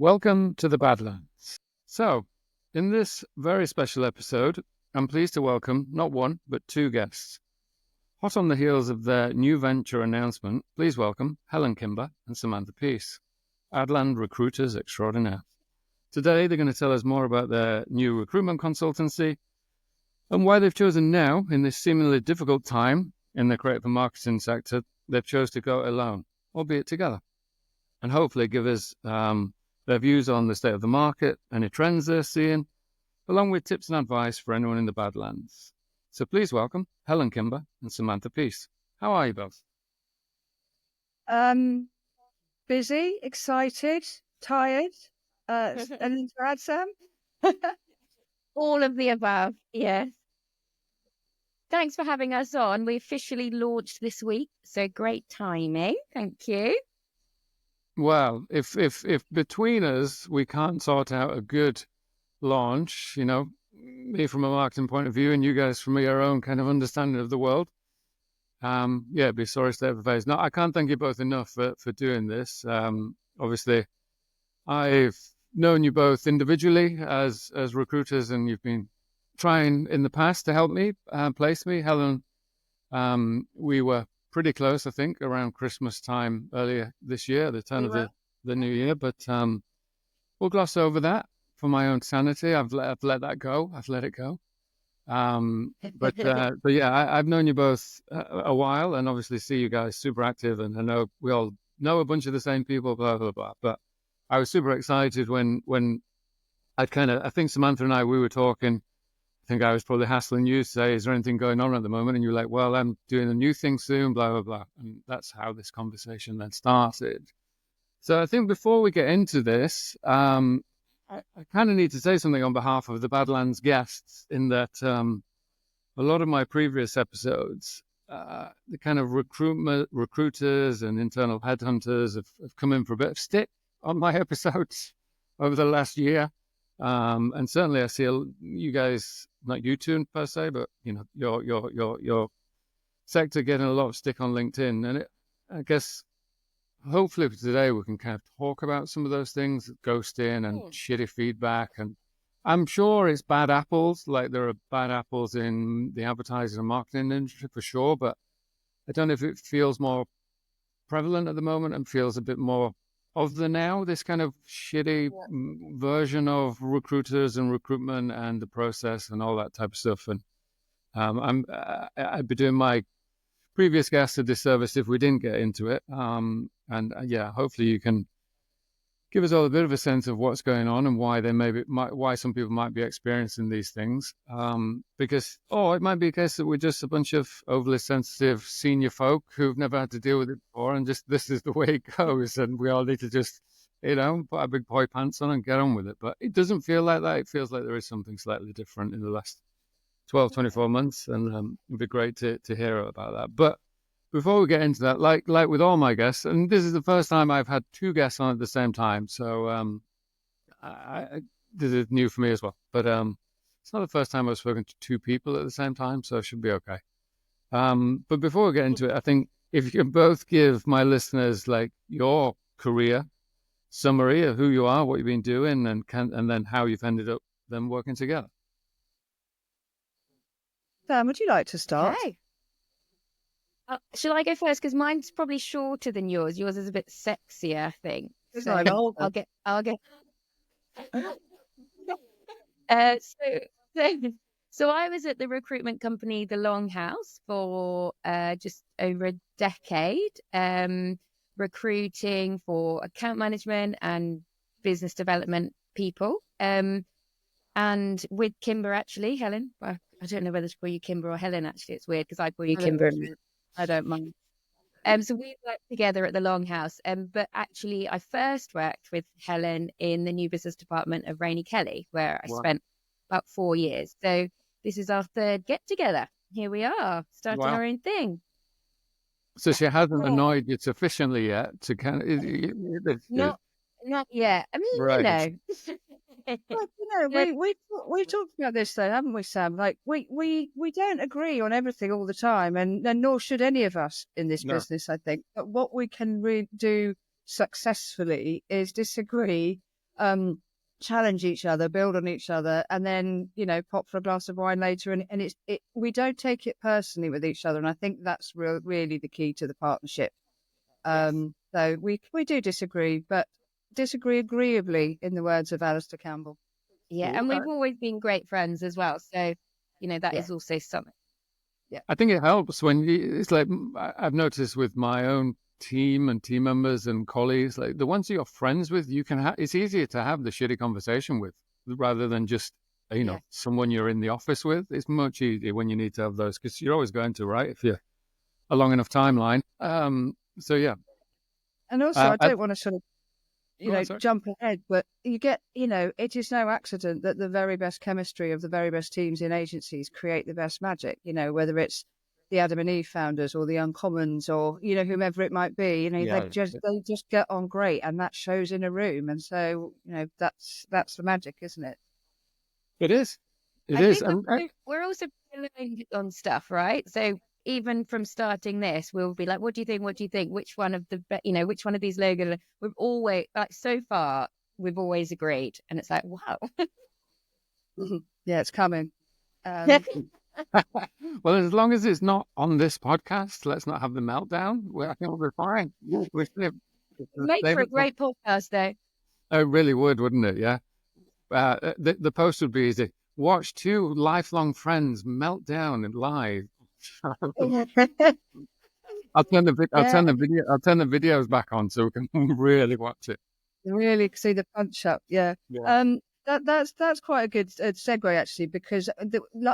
Welcome to the Badlands. So, in this very special episode, I'm pleased to welcome not one, but two guests. Hot on the heels of their new venture announcement, please welcome Helen Kimber and Samantha Peace, Badland recruiters extraordinaire. Today, they're going to tell us more about their new recruitment consultancy and why they've chosen now, in this seemingly difficult time in the creative and marketing sector, they've chosen to go alone, albeit together, and hopefully give us their views on the state of the market, any trends they're seeing, along with tips and advice for anyone in the Badlands. So please welcome Helen Kimber and Samantha Peace. How are you both? Busy, excited, tired. Anything to add, Sam? All of the above, yes. Thanks for having us on. We officially launched this week, so great timing. Thank you. Well, if between us we can't sort out a good launch, me from a marketing point of view and you guys from your own kind of understanding of the world, it'd be sorry state of affairs. No, I can't thank you both enough for doing this. Obviously, I've known you both individually as recruiters, and you've been trying in the past to help me place me. Helen, we were pretty close, I think, around Christmas time earlier this year, the turn of the new year. But we'll gloss over that for my own sanity. I've let that go. I've let it go. But yeah, I've known you both a while, and obviously see you guys super active, and I know we all know a bunch of the same people, blah blah blah. But I was super excited when I think Samantha and we were talking. I think I was probably hassling you to say, is there anything going on at the moment? And you're like, well, I'm doing a new thing soon, blah, blah, blah. And that's how this conversation then started. So I think before we get into this, I kind of need to say something on behalf of the Badlands guests, in that a lot of my previous episodes, the kind of recruiters and internal headhunters have come in for a bit of stick on my episodes over the last year. And certainly I see you guys, not you two per se, but your sector getting a lot of stick on LinkedIn. And I guess hopefully for today we can kind of talk about some of those things, ghosting and shitty feedback. And I'm sure it's bad apples, like there are bad apples in the advertising and marketing industry for sure, but I don't know if it feels more prevalent at the moment and feels a bit more of the now, this kind of shitty version of recruiters and recruitment and the process and all that type of stuff. And I'd be doing my previous guests a disservice if we didn't get into it. Hopefully you can give us all a bit of a sense of what's going on and why why some people might be experiencing these things. Because it might be a case that we're just a bunch of overly sensitive senior folk who've never had to deal with it before, and just this is the way it goes, and we all need to just, put our big boy pants on and get on with it. But it doesn't feel like that. It feels like there is something slightly different in the last 12, 24 months, and it'd be great to hear about that. But before we get into that, like with all my guests, and this is the first time I've had two guests on at the same time, so this is new for me as well. But it's not the first time I've spoken to two people at the same time, so it should be okay. But before we get into it, I think if you can both give my listeners like your career summary of who you are, what you've been doing, and then how you've ended up them working together. Sam, would you like to start? Okay. Shall I go first? Because mine's probably shorter than yours. Yours is a bit sexier, I think. So I'll get. So I was at the recruitment company, The Longhouse, for just over a decade, recruiting for account management and business development people. And with Kimber, actually, Helen. Well, I don't know whether to call you Kimber or Helen. Actually, it's weird because I call you Kimber. I don't mind. So we worked together at the Longhouse. But actually, I first worked with Helen in the new business department of Rainey Kelly, where I spent about 4 years. So this is our third get together. Here we are, starting our own thing. So she hasn't annoyed you sufficiently yet to kind of not yet. I mean, right. We've talked about this though, haven't we, Sam? Like we don't agree on everything all the time, and nor should any of us in this business, I think. But what we can do successfully is disagree challenge each other, build on each other, and then, pop for a glass of wine later. And we don't take it personally with each other. And I think that's really the key to the partnership. So we do disagree, but disagree agreeably, in the words of Alistair Campbell. Yeah, and we've always been great friends as well. So, that is also something. Yeah, I think it helps when it's like I've noticed with my own team and team members and colleagues, like the ones you're friends with, you can it's easier to have the shitty conversation with rather than just someone you're in the office with. It's much easier when you need to have those, because you're always going to, right, if you're a long enough timeline. So yeah. And also, I don't want to sort of jump ahead, but you get, it is no accident that the very best chemistry of the very best teams in agencies create the best magic, whether it's the Adam and Eve founders or the Uncommons or, whomever it might be, they just get on great, and that shows in a room. And so, that's the magic, isn't it? It is. It I is. think we're also relying on stuff, right? So even from starting this, we'll be like, what do you think? What do you think? Which one of which one of these logos? We've always, so far, we've always agreed. And it's like, wow. Yeah, it's coming. Well, as long as it's not on this podcast, let's not have the meltdown. I think we'll be fine. Make for a great podcast, though. It really would, wouldn't it? Yeah. The post would be easy. Watch two lifelong friends melt down and live. I'll turn the videos back on so we can really watch it. Really see the punch up. Yeah. That's quite a good segue, actually, because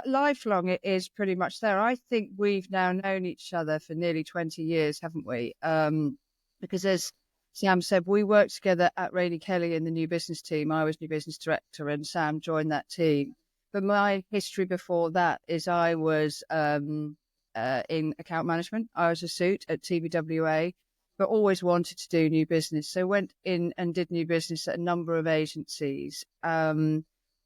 lifelong it is pretty much there. I think we've now known each other for nearly 20 years, haven't we? Because as Sam said, we worked together at Rainey Kelly in the new business team. I was new business director and Sam joined that team. But my history before that is I was in account management. I was a suit at TBWA, but always wanted to do new business. So went in and did new business at a number of agencies.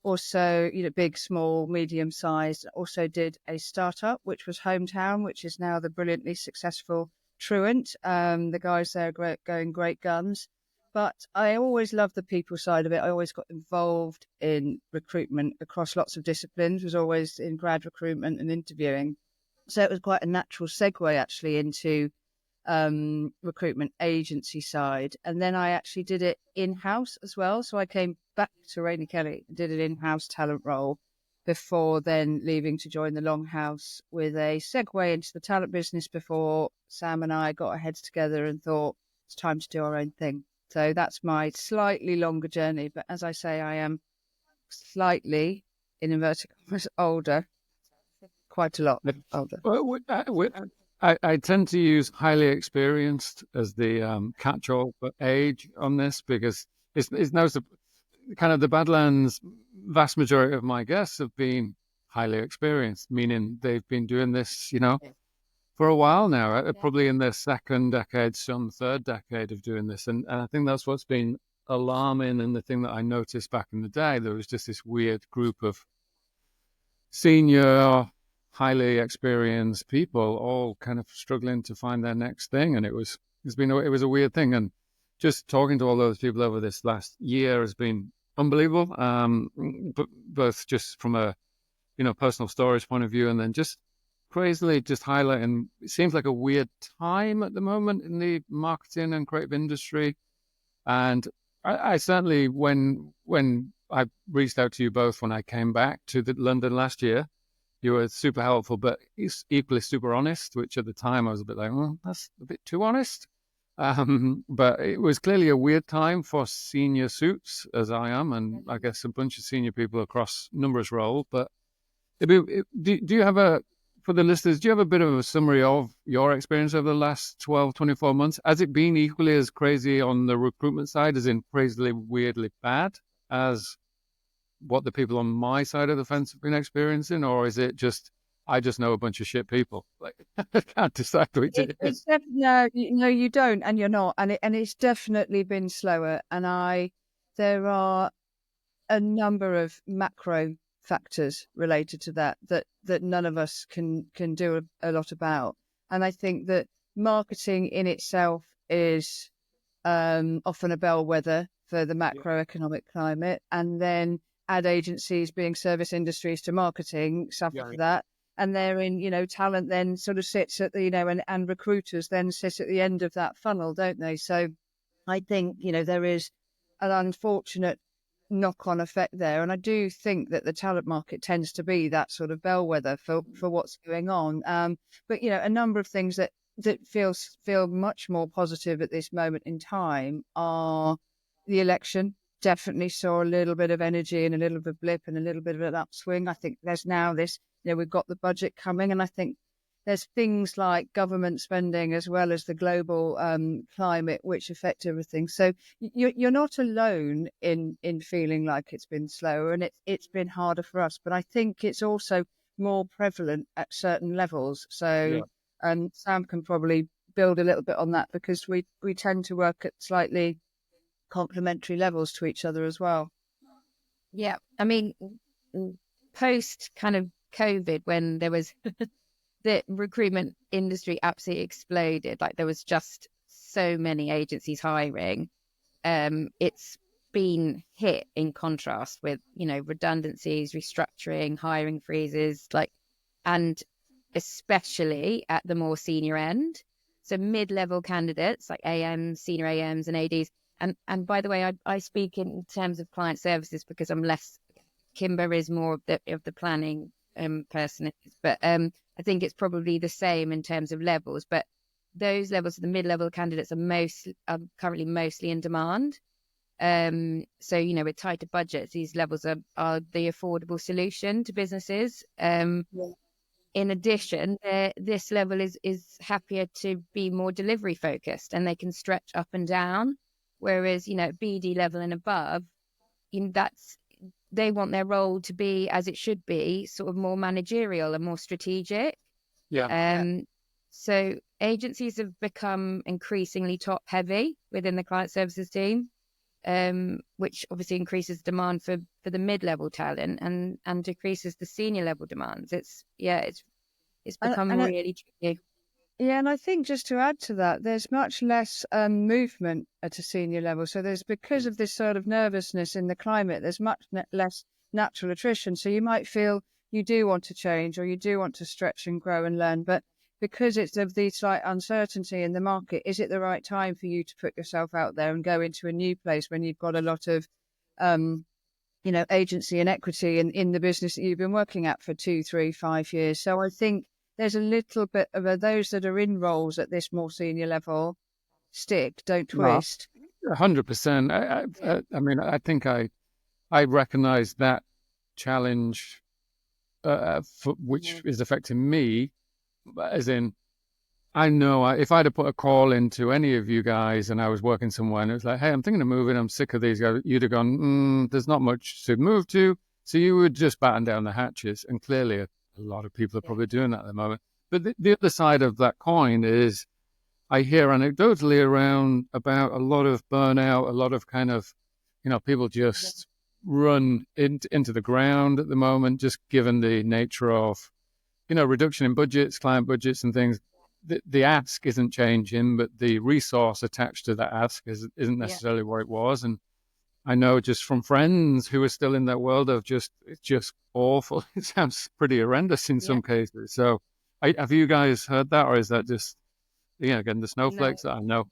Also, big, small, medium sized. Also did a startup, which was Hometown, which is now the brilliantly successful Truant. The guys there are going great guns. But I always loved the people side of it. I always got involved in recruitment across lots of disciplines, was always in grad recruitment and interviewing. So it was quite a natural segue, actually, into recruitment agency side. And then I actually did it in-house as well. So I came back to Rainey Kelly and did an in-house talent role before then leaving to join the Longhouse with a segue into the talent business before Sam and I got our heads together and thought it's time to do our own thing. So that's my slightly longer journey. But as I say, I am slightly, in inverted commas, older, quite a lot older. I tend to use highly experienced as the catch-all for age on this, because it's no kind of the Badlands. Vast majority of my guests have been highly experienced, meaning they've been doing this, for a while now, probably in their second decade, some third decade of doing this. And I think that's what's been alarming. And the thing that I noticed back in the day, there was just this weird group of senior, highly experienced people all kind of struggling to find their next thing. And it was a weird thing. And just talking to all those people over this last year has been unbelievable. But both just from a, personal stories point of view, and then just crazily just highlighting, it seems like a weird time at the moment in the marketing and creative industry. And I certainly, when I reached out to you both when I came back to London last year, you were super helpful, but equally super honest, which at the time I was a bit like, well, that's a bit too honest. But it was clearly a weird time for senior suits, as I am, and I guess a bunch of senior people across numerous roles. But do you have for the listeners, do you have a bit of a summary of your experience over the last 12, 24 months? Has it been equally as crazy on the recruitment side, as in crazily, weirdly bad, as what the people on my side of the fence have been experiencing? Or is it just, I just know a bunch of shit people? Like, I can't decide which it is. No, you don't, and you're not. And it's definitely been slower. And there are a number of macro factors related to that none of us can do a lot about. And I think that marketing in itself is often a bellwether for the macroeconomic climate, and then ad agencies being service industries to marketing suffer for that. And therein, talent then sort of sits at the, and recruiters then sit at the end of that funnel, don't they? So I think, there is an unfortunate knock-on effect there. And I do think that the talent market tends to be that sort of bellwether for what's going on. But, a number of things that feel much more positive at this moment in time are the election. Definitely saw a little bit of energy and a little bit of blip and a little bit of an upswing. I think there's now this, we've got the budget coming, and I think there's things like government spending as well as the global climate, which affect everything. So you're not alone in feeling like it's been slower, and it's been harder for us. But I think it's also more prevalent at certain levels. So Sam can probably build a little bit on that, because we tend to work at slightly complementary levels to each other as well. Yeah, I mean, post kind of COVID, when there was the recruitment industry absolutely exploded, like there was just so many agencies hiring. It's been hit in contrast with, redundancies, restructuring, hiring freezes, and especially at the more senior end. So mid-level candidates like AMs, senior AMs and ADs. And by the way, I speak in terms of client services because I'm less, Kimber is more of the planning person, but I think it's probably the same in terms of levels. But those levels of the mid-level candidates are currently mostly in demand. So, with tighter budgets, these levels are the affordable solution to businesses. In addition, this level is happier to be more delivery focused, and they can stretch up and down. Whereas, BD level and above, they want their role to be, as it should be, sort of more managerial and more strategic. So agencies have become increasingly top heavy within the client services team, which obviously increases demand for the mid-level talent and decreases the senior level demands. It's become really tricky. Yeah, and I think just to add to that, there's much less movement at a senior level. So because of this sort of nervousness in the climate, there's much less natural attrition. So you might feel you do want to change, or you do want to stretch and grow and learn, but because it's of the slight uncertainty in the market, is it the right time for you to put yourself out there and go into a new place when you've got a lot of, agency and equity in the business that you've been working at for 2, 3, 5 years? So I think there's a little bit of those that are in roles at this more senior level stick, don't twist. 100%. I mean, I think I recognize that challenge, which is affecting me, as in, I know if I'd have put a call into any of you guys and I was working somewhere and it was like, hey, I'm thinking of moving, I'm sick of these guys, you'd have gone, there's not much to move to. So you would just batten down the hatches. And clearly a lot of people are probably doing that at the moment. But the other side of that coin is, I hear anecdotally about a lot of burnout, a lot of kind of, people just run into the ground at the moment, just given the nature of, reduction in budgets, client budgets and things. The ask isn't changing, but the resource attached to that ask isn't necessarily what it was. And I know just from friends who are still in that world of it's just awful. It sounds pretty horrendous in some cases. So have you guys heard that, or is that just, again, the snowflakes that I know?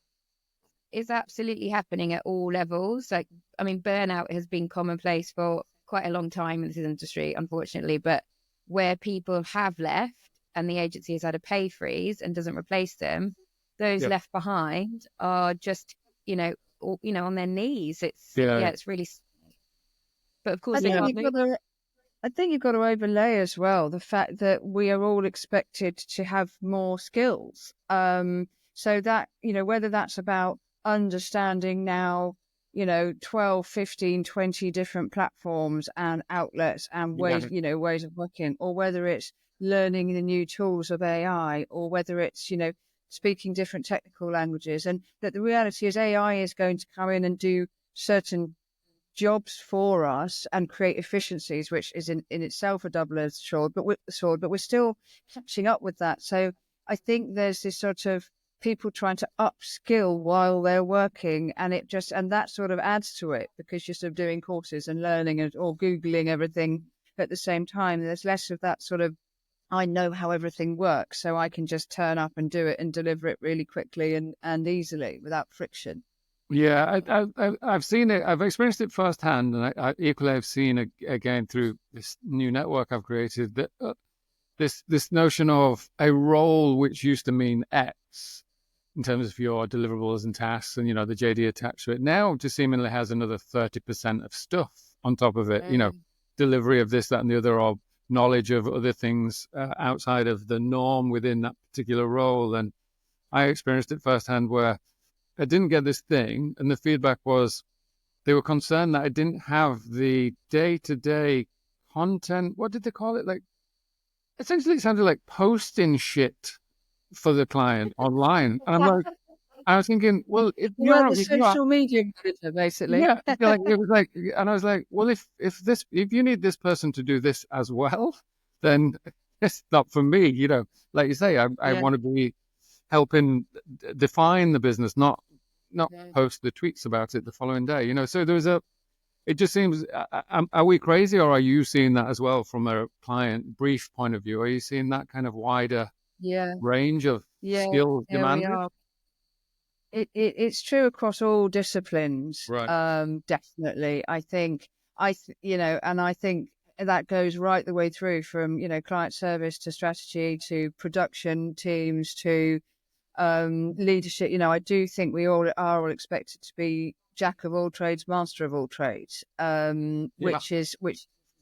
It's absolutely happening at all levels. Burnout has been commonplace for quite a long time in this industry, unfortunately, but where people have left and the agency has had a pay freeze and doesn't replace them, those left behind are just, on their knees. It's really. But of course, I think you've got to overlay as well the fact that we are all expected to have more skills. So that, whether that's about understanding now, 12, 15, 20 different platforms and outlets and ways of working, or whether it's learning the new tools of AI, or whether it's, speaking different technical languages. And that the reality is AI is going to come in and do certain jobs for us and create efficiencies, which is in itself a double-edged sword, but we're still catching up with that. So I think there's this sort of people trying to upskill while they're working, and that sort of adds to it, because you're sort of doing courses and learning or Googling everything at the same time. There's less of that sort of, I know how everything works, so I can just turn up and do it and deliver it really quickly and easily without friction. Yeah, I've seen it. I've experienced it firsthand, and I equally I've seen it again through this new network I've created, that this notion of a role which used to mean X in terms of your deliverables and tasks and, the JD attached to it, now just seemingly has another 30% of stuff on top of it, delivery of this, that, and the other, or knowledge of other things outside of the norm within that particular role. And I experienced it firsthand where I didn't get this thing, and the feedback was they were concerned that I didn't have the day-to-day content. What did they call it? Like, essentially, it sounded like posting shit for the client online. And I was thinking, well, if you're the social media manager, basically. Yeah, it was like, and I was like, well, if you need this person to do this as well, then it's not for me. Like you say, I want to be helping define the business, not post the tweets about it the following day. So there's it just seems, are we crazy, or are you seeing that as well from a client brief point of view? Are you seeing that kind of wider range of skills demanded? We are. It's true across all disciplines. Right. Definitely. I think that goes right the way through from, client service to strategy to production teams to leadership. I do think we all are all expected to be jack of all trades, master of all trades, which is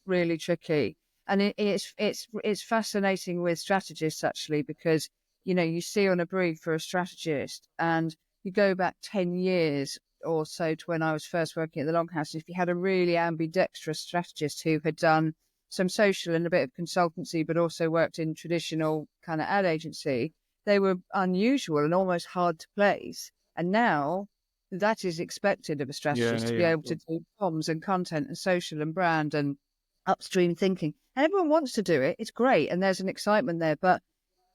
really tricky. And it's fascinating with strategists, actually, because you see on a brief for a strategist, and you go back 10 years or so to when I was first working at the Longhouse. If you had a really ambidextrous strategist who had done some social and a bit of consultancy, but also worked in traditional kind of ad agency, they were unusual and almost hard to place. And now that is expected of a strategist, to be able to do comms and content and social and brand and upstream thinking. And everyone wants to do it. It's great. And there's an excitement there. But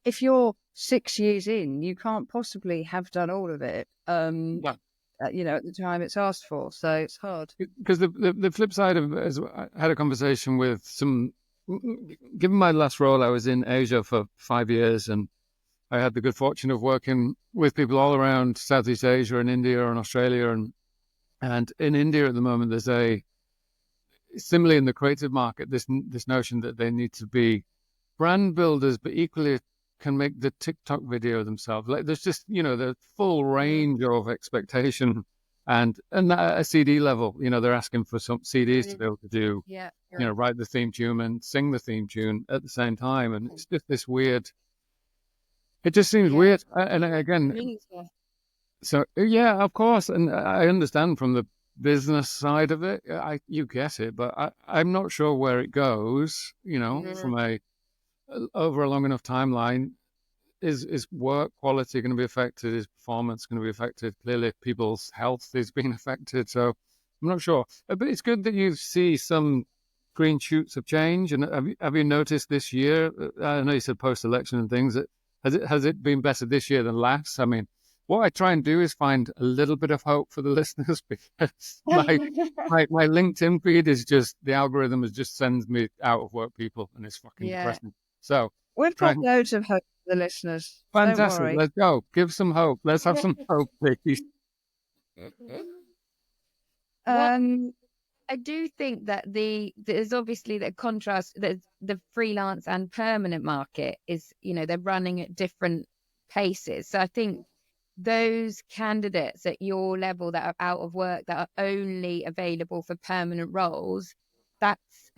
if you're 6 years in, you can't possibly have done all of it, at the time it's asked for. So it's hard. Because the flip side of it is, I had a conversation with given my last role, I was in Asia for 5 years, and I had the good fortune of working with people all around Southeast Asia and India and Australia. And in India at the moment, there's similarly in the creative market, this notion that they need to be brand builders, but equally can make the TikTok video themselves. Like, there's just, the full range of expectation, and at a CD level, they're asking for some CDs to be able to do, write the theme tune and sing the theme tune at the same time. And it's just this weird, it just seems weird. And again, so yeah, of course. And I understand from the business side of it, you get it, but I'm not sure where it goes, from over a long enough timeline. Is work quality going to be affected? Is performance going to be affected? Clearly, people's health is being affected. So I'm not sure. But it's good that you see some green shoots of change. And have you noticed this year? I know you said post-election and things. Has it been better this year than last? I mean, what I try and do is find a little bit of hope for the listeners, because my LinkedIn feed is just, the algorithm just sends me out of work people, and it's fucking depressing. So we've got loads of hope for the listeners. Fantastic. Let's go. Give some hope. Let's have some hope, please. I do think that there's obviously the contrast that the freelance and permanent market is, they're running at different paces. So I think those candidates at your level that are out of work, that are only available for permanent roles, that's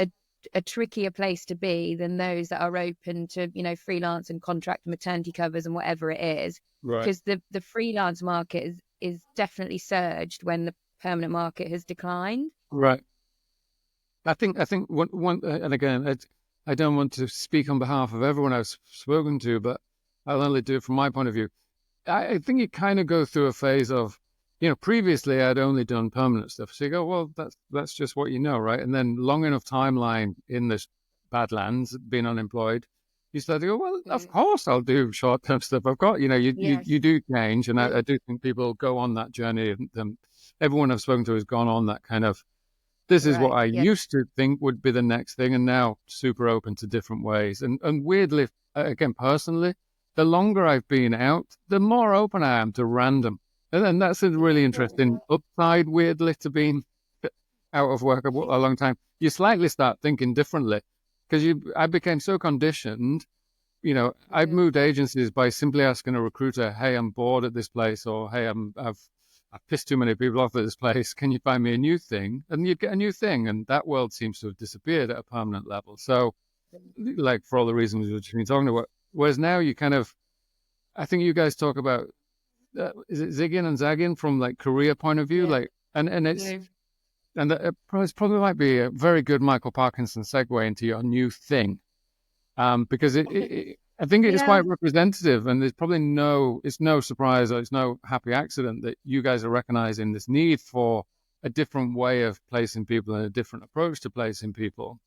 a trickier place to be than those that are open to, freelance and contract maternity covers and whatever it is. Right. Because the freelance market is definitely surged when the permanent market has declined. Right. I think one, and again, I don't want to speak on behalf of everyone I've spoken to, but I'll only do it from my point of view. I think you kind of go through a phase of, previously I'd only done permanent stuff. So you go, well, that's just what right? And then long enough timeline in this Badlands, being unemployed, you start to go, well, of course I'll do short-term stuff. I've got, you do change. And I do think people go on that journey. And everyone I've spoken to has gone on that kind of, this is what I used to think would be the next thing, and now super open to different ways. And weirdly, again, personally, the longer I've been out, the more open I am to random. And that's a really interesting upside, weirdly, to being out of work a long time. You slightly start thinking differently because I became so conditioned. I've moved agencies by simply asking a recruiter, hey, I'm bored at this place, or hey, I've pissed too many people off at this place. Can you find me a new thing? And you'd get a new thing. And that world seems to have disappeared at a permanent level. So, like, for all the reasons we've been talking about, whereas now you kind of, I think you guys talk about, is it zigging and zagging from like career point of view? Like, and it's, and it probably might be a very good Michael Parkinson segue into your new thing. Because I think it is quite representative, and there's probably it's no surprise or it's no happy accident that you guys are recognizing this need for a different way of placing people and a different approach to placing people.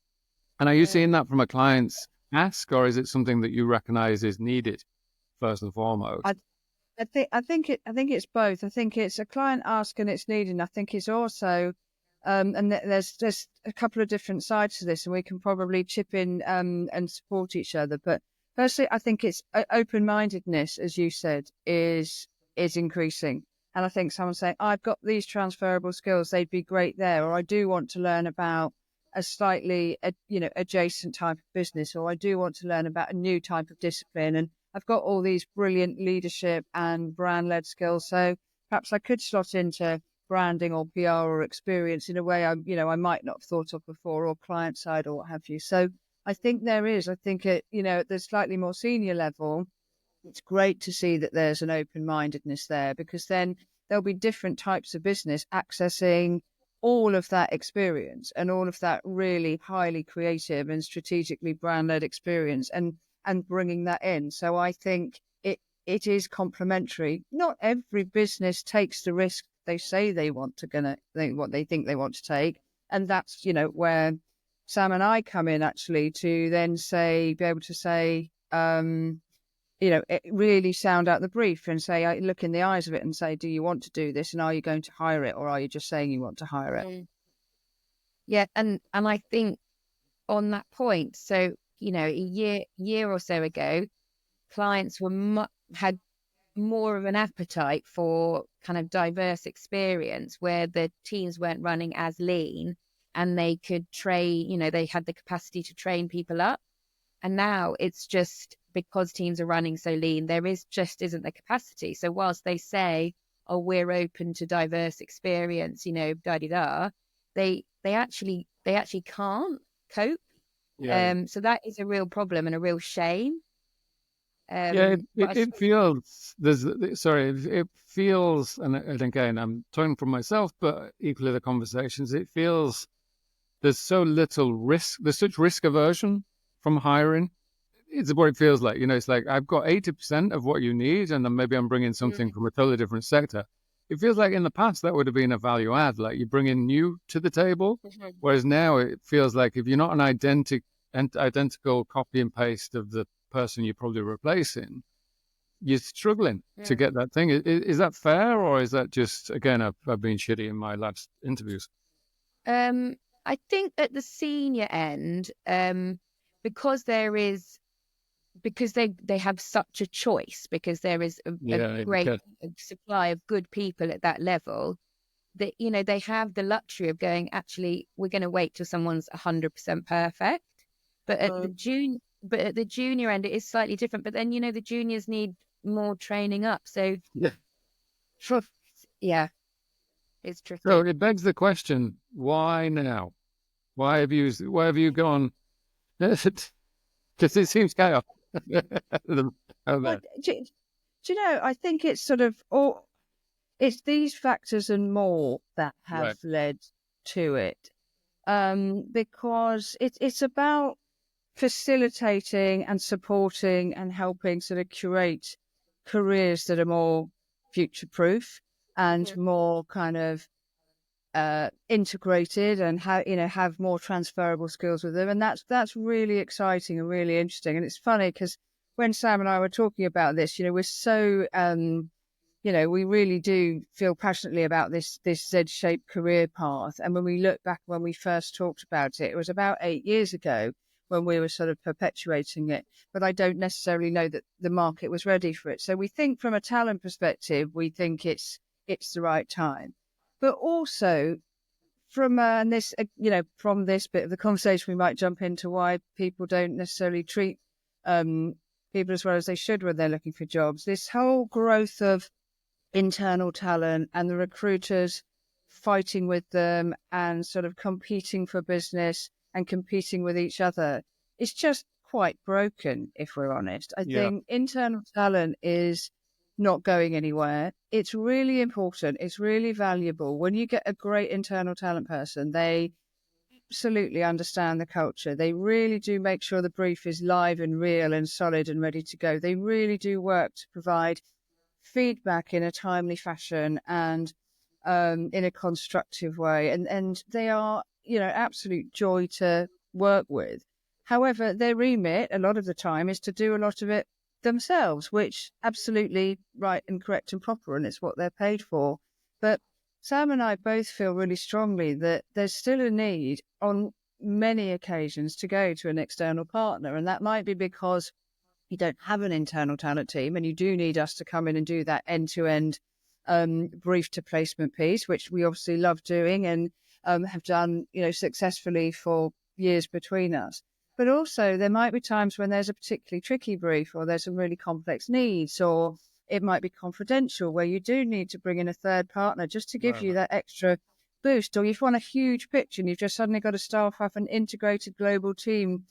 And are you seeing that from a client's ask, or is it something that you recognize is needed first and foremost? I think it's both. I think it's a client ask and it's needed. I think it's also, and there's a couple of different sides to this, and we can probably chip in and support each other. But firstly, I think it's open-mindedness, as you said, is increasing. And I think someone saying, I've got these transferable skills, they'd be great there, or I do want to learn about a slightly, adjacent type of business, or I do want to learn about a new type of discipline. And I've got all these brilliant leadership and brand-led skills, so perhaps I could slot into branding or PR or experience in a way I might not have thought of before, or client side or what have you. So I think there is. I think at the slightly more senior level, it's great to see that there's an open-mindedness there, because then there'll be different types of business accessing all of that experience and all of that really highly creative and strategically brand-led experience, and bringing that in. So I think it is complementary. Not every business takes the risk they say they want to what they think they want to take, and that's where Sam and I come in, actually, to then be able to say, really sound out the brief and say, I look in the eyes of it and say, do you want to do this, and are you going to hire it, or are you just saying you want to hire it? Yeah, and I think on that point, so a year or so ago, clients had more of an appetite for kind of diverse experience, where the teams weren't running as lean, and they could train, they had the capacity to train people up. And now it's just because teams are running so lean, there isn't the capacity. So whilst they say, oh, we're open to diverse experience, da-di-da, they actually can't cope. So that is a real problem and a real shame. It feels it feels, and again, I'm talking from myself, but equally the conversations, it feels there's so little risk, there's such risk aversion from hiring. It's what it feels like. It's like, I've got 80% of what you need, and then maybe I'm bringing something from a totally different sector. It feels like in the past that would have been a value add, like you bring in new to the table, whereas now it feels like if you're not an identical copy and paste of the person you're probably replacing, you're struggling to get that thing. Is that fair, or is that just, again, I've been shitty in my last interviews? I think at the senior end, because they have such a choice, because there is a great supply of good people at that level, that they have the luxury of going, actually, we're going to wait till someone's 100% perfect. But at the junior end, it is slightly different. But then the juniors need more training up. So it's tricky. So it begs the question: why now? Why have you gone? Because it seems chaos. Do I think it's sort of it's these factors and more that have led to it, because it's about facilitating and supporting and helping sort of curate careers that are more future-proof and more kind of integrated and have more transferable skills with them, and that's really exciting and really interesting. And it's funny because when Sam and I were talking about this, we're so we really do feel passionately about this Z-shaped career path. And when we look back when we first talked about it, it was about 8 years ago when we were sort of perpetuating it. But I don't necessarily know that the market was ready for it. So we think from a talent perspective, we think it's the right time. But also from from this bit of the conversation, we might jump into why people don't necessarily treat people as well as they should when they're looking for jobs. This whole growth of internal talent and the recruiters fighting with them and sort of competing for business and competing with each other, it's just quite broken, if we're honest. I think internal talent is not going anywhere. It's really important. It's really valuable. When you get a great internal talent person, they absolutely understand the culture. They really do make sure the brief is live and real and solid and ready to go. They really do work to provide feedback in a timely fashion and in a constructive way. And they are, absolute joy to work with. However, their remit a lot of the time is to do a lot of it themselves, which absolutely right and correct and proper, and it's what they're paid for. But Sam and I both feel really strongly that there's still a need on many occasions to go to an external partner. And that might be because you don't have an internal talent team and you do need us to come in and do that end-to-end brief to placement piece, which we obviously love doing and have done, successfully for years between us. But also there might be times when there's a particularly tricky brief or there's some really complex needs, or it might be confidential where you do need to bring in a third partner just to give you that extra boost. Or you've won a huge pitch and you've just suddenly got to staff up an integrated global team,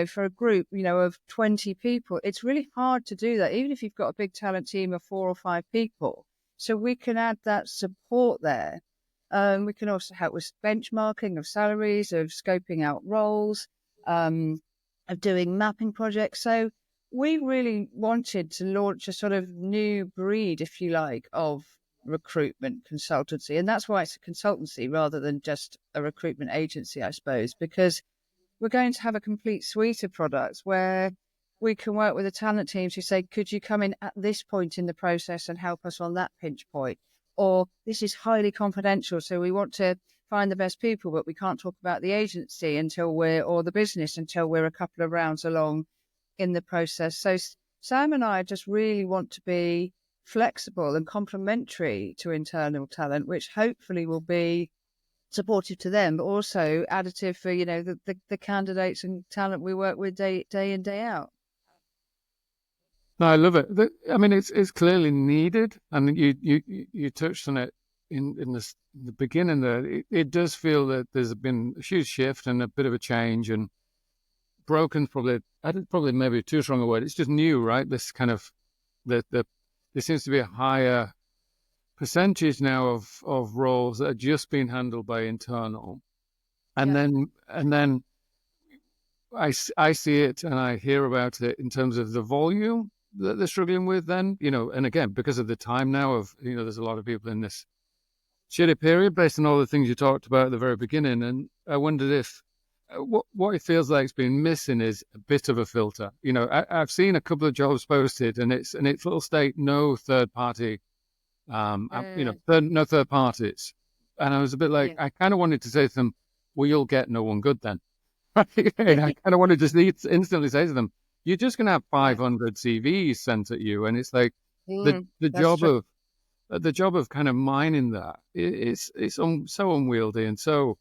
for a group, of 20 people. It's really hard to do that, even if you've got a big talent team of 4 or 5 people. So we can add that support there. We can also help with benchmarking of salaries, of scoping out roles, of doing mapping projects. So we really wanted to launch a sort of new breed, if you like, of recruitment consultancy. And that's why it's a consultancy rather than just a recruitment agency, I suppose, because we're going to have a complete suite of products where we can work with the talent teams who say, could you come in at this point in the process and help us on that pinch point? Or this is highly confidential, so we want to find the best people, but we can't talk about the agency or the business until we're a couple of rounds along in the process. So Sam and I just really want to be flexible and complementary to internal talent, which hopefully will be supportive to them, but also additive for, the candidates and talent we work with day in, day out. No, I love it. I mean, it's clearly needed, and you touched on it in the beginning there. It does feel that there's been a huge shift and a bit of a change, and broken probably maybe too strong a word. It's just new, right? This kind of there seems to be a higher percentage now of roles that are just being handled by internal, and then I see it and I hear about it in terms of the volume that they're struggling with. Then and again, because of the time now of there's a lot of people in this shitty period based on all the things you talked about at the very beginning, and I wondered if what it feels like it's been missing is a bit of a filter. I've seen a couple of jobs posted and it'll state no third party. No third parties. And I was a bit like, I kind of wanted to say to them, well, you'll get no one good then. Right? And I kind of wanted to instantly say to them, you're just going to have 500 CVs sent at you. And it's like the job of kind of mining that, it's so unwieldy. And so,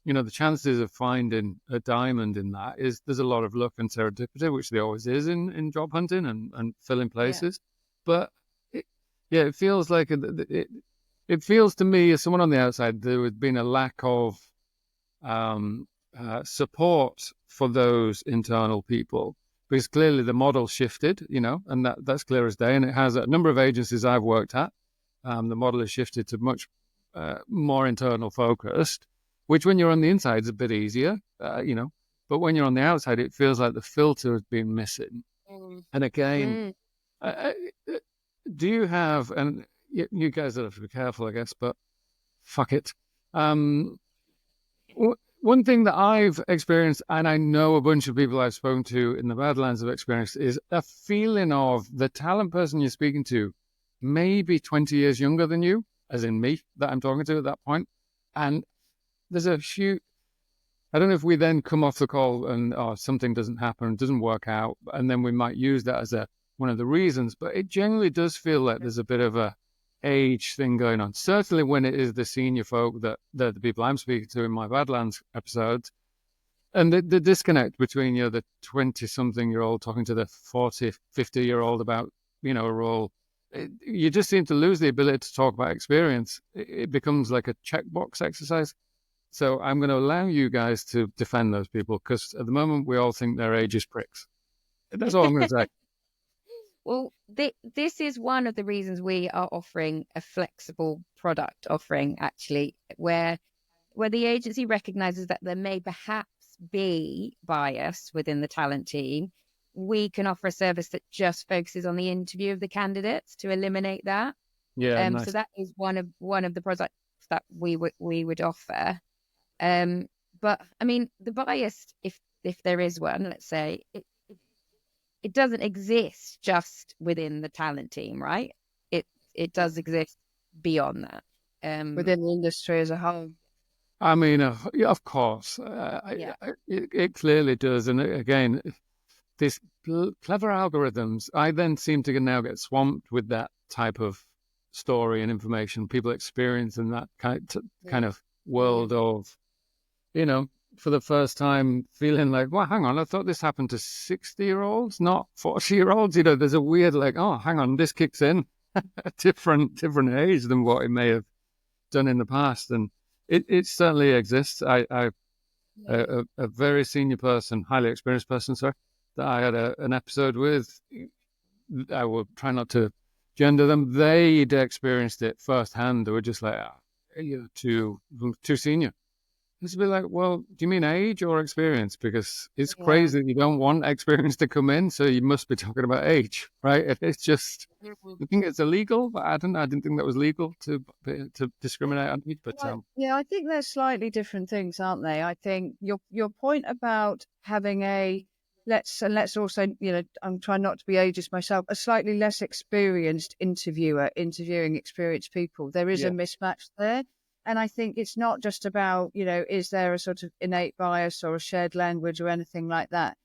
the chances of finding a diamond in that there's a lot of luck and serendipity, which there always is in job hunting and filling places. But it feels like it feels to me as someone on the outside there has been a lack of support for those internal people, because clearly the model shifted, and that's clear as day. And it has a number of agencies I've worked at. The model has shifted to much more internal focused, which when you're on the inside is a bit easier, but when you're on the outside, it feels like the filter has been missing. And again, do you have, and you guys have to be careful, I guess, but fuck it. One thing that I've experienced, and I know a bunch of people I've spoken to in the Badlands have experienced, is a feeling of the talent person you're speaking to may be 20 years younger than you, as in me, that I'm talking to at that point. And there's a huge, I don't know if we then come off the call and something doesn't happen, doesn't work out, and then we might use that as one of the reasons. But it generally does feel like there's a bit of a age thing going on. Certainly when it is the senior folk that the people I'm speaking to in my Badlands episodes, and the disconnect between the 20-something-year-old talking to the 40, 50-year-old about a role. You just seem to lose the ability to talk about experience. It becomes like a checkbox exercise. So I'm going to allow you guys to defend those people, because at the moment we all think their age is pricks. That's all I'm going to say. Well, this is one of the reasons we are offering a flexible product offering, actually, where the agency recognizes that there may perhaps be bias within the talent team. We can offer a service that just focuses on the interview of the candidates to eliminate that. Yeah, nice. So that is one of the products that we would offer. But I mean, the bias, if there is one, let's say, it doesn't exist just within the talent team, right? It does exist beyond that. Within the industry as a whole. I mean, of course, it clearly does. And again, these clever algorithms, I then seem to now get swamped with that type of story and information. People experience in that kind of world of, for the first time feeling like, well, hang on, I thought this happened to 60-year-olds, not 40-year-olds. There's a weird oh, hang on, this kicks in at a different age than what it may have done in the past. And it certainly exists. A very senior person, highly experienced person, sorry, that I had an episode with, I will try not to gender them. They'd experienced it firsthand. They were just like, you're too senior. It's a bit like, well, do you mean age or experience? Because it's crazy that you don't want experience to come in, so you must be talking about age, right? It's just, I think it's illegal, but I didn't think that was legal to discriminate on age. But I think they're slightly different things, aren't they? I think your point about having let's also, I'm trying not to be ageist myself, a slightly less experienced interviewer interviewing experienced people. There is a mismatch there. And I think it's not just about, is there a sort of innate bias or a shared language or anything like that?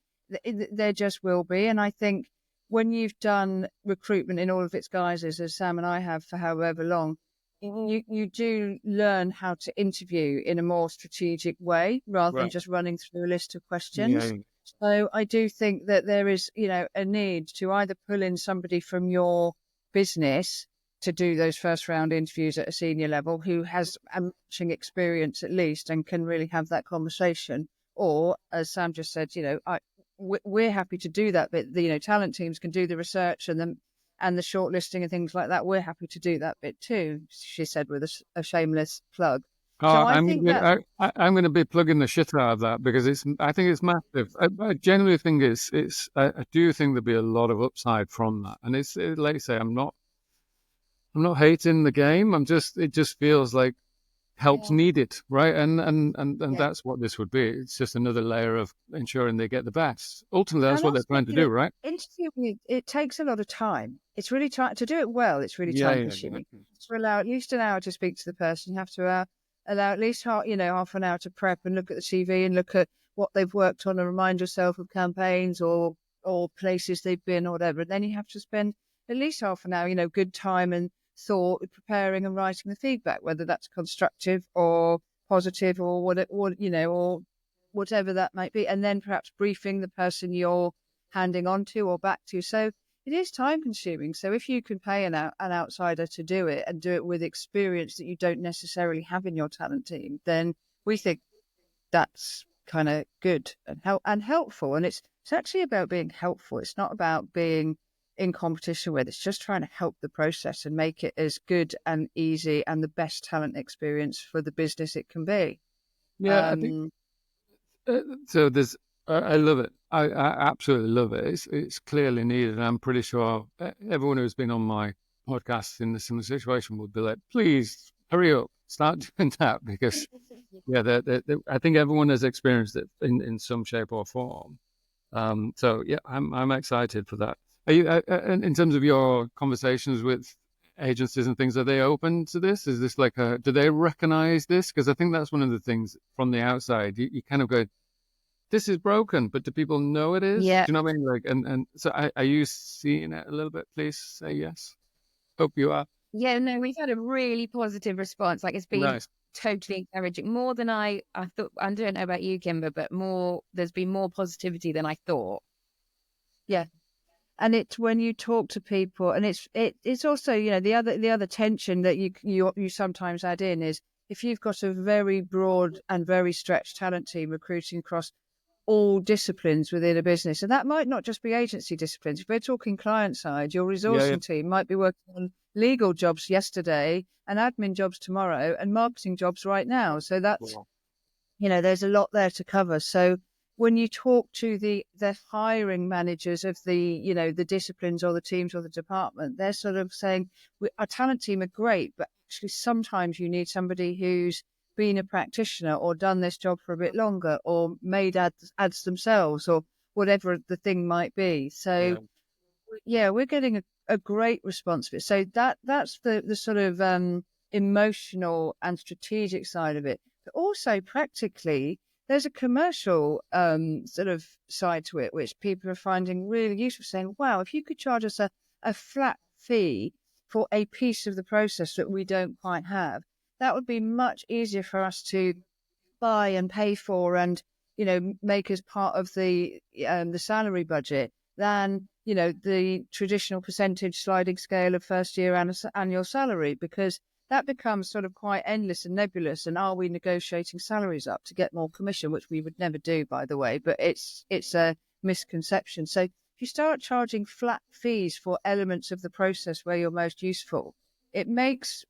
There just will be. And I think when you've done recruitment in all of its guises, as Sam and I have for however long, you do learn how to interview in a more strategic way rather than just running through a list of questions. Yeah. So I do think that there is, a need to either pull in somebody from your business to do those first round interviews at a senior level who has a matching experience at least and can really have that conversation. Or, as Sam just said, we're happy to do that bit. The talent teams can do the research and the shortlisting and things like that. We're happy to do that bit too, she said with a shameless plug. So I'm going to be plugging the shit out of that, because I think it's massive. I genuinely think I do think there'll be a lot of upside from that. And it's like I say, I'm not hating the game. It just feels like help's needed, right? And that's what this would be. It's just another layer of ensuring they get the best. Ultimately, that's what they're trying to do, right? Interviewing, it takes a lot of time. It's really to do it well. It's really time consuming. To allow at least an hour to speak to the person, you have to allow at least half an hour to prep and look at the CV and look at what they've worked on and remind yourself of campaigns or places they've been or whatever. And then you have to spend at least half an hour, good time and thought preparing and writing the feedback, whether that's constructive or positive or or whatever that might be, and then perhaps briefing the person you're handing on to or back to. So it is time consuming. So if you can pay an outsider to do it and do it with experience that you don't necessarily have in your talent team, then we think that's kind of good and helpful. And it's actually about being helpful. It's not about being in competition with. It's just trying to help the process and make it as good and easy and the best talent experience for the business it can be. Yeah, I think so. I love it. I absolutely love it. It's clearly needed. And I'm pretty sure everyone who's been on my podcast in a similar situation would be like, please hurry up. start doing that, because yeah, I think everyone has experienced it in some shape or form. So yeah, I'm excited for that. Are you in terms of your conversations with agencies and things? Are they open to this? Is this like do they recognize this? Because I think that's one of the things from the outside. You kind of go, this is broken, but do people know it is? Yeah. Do you know what I mean? Like, and so are you seeing it a little bit? Please say yes. Hope you are. Yeah, no, we've had a really positive response. Like, it's been Nice. totally encouraging. More than I thought. I don't know about you, Kimber, but there's been more positivity than I thought. Yeah. And it's when you talk to people, and it's also, you know, the other tension that you sometimes add in is if you've got a very broad and very stretched talent team recruiting across all disciplines within a business, and that might not just be agency disciplines. If we're talking client side, your resourcing team might be working on legal jobs yesterday and admin jobs tomorrow and marketing jobs right now. So that's, you know, there's a lot there to cover. So when you talk to the hiring managers of the, you know, the disciplines or the teams or the department, they're sort of saying, our talent team are great, but actually sometimes you need somebody who's been a practitioner or done this job for a bit longer or made ads themselves or whatever the thing might be. So yeah, we're getting a great response to it. So that's the sort of emotional and strategic side of it. But also practically, there's a commercial sort of side to it, which people are finding really useful, saying, wow, if you could charge us a flat fee for a piece of the process that we don't quite have, that would be much easier for us to buy and pay for and, you know, make as part of the salary budget than, you know, the traditional percentage sliding scale of first year annual salary, because that becomes sort of quite endless and nebulous. And are we negotiating salaries up to get more commission, which we would never do, by the way, but it's a misconception. So if you start charging flat fees for elements of the process where you're most useful, it makes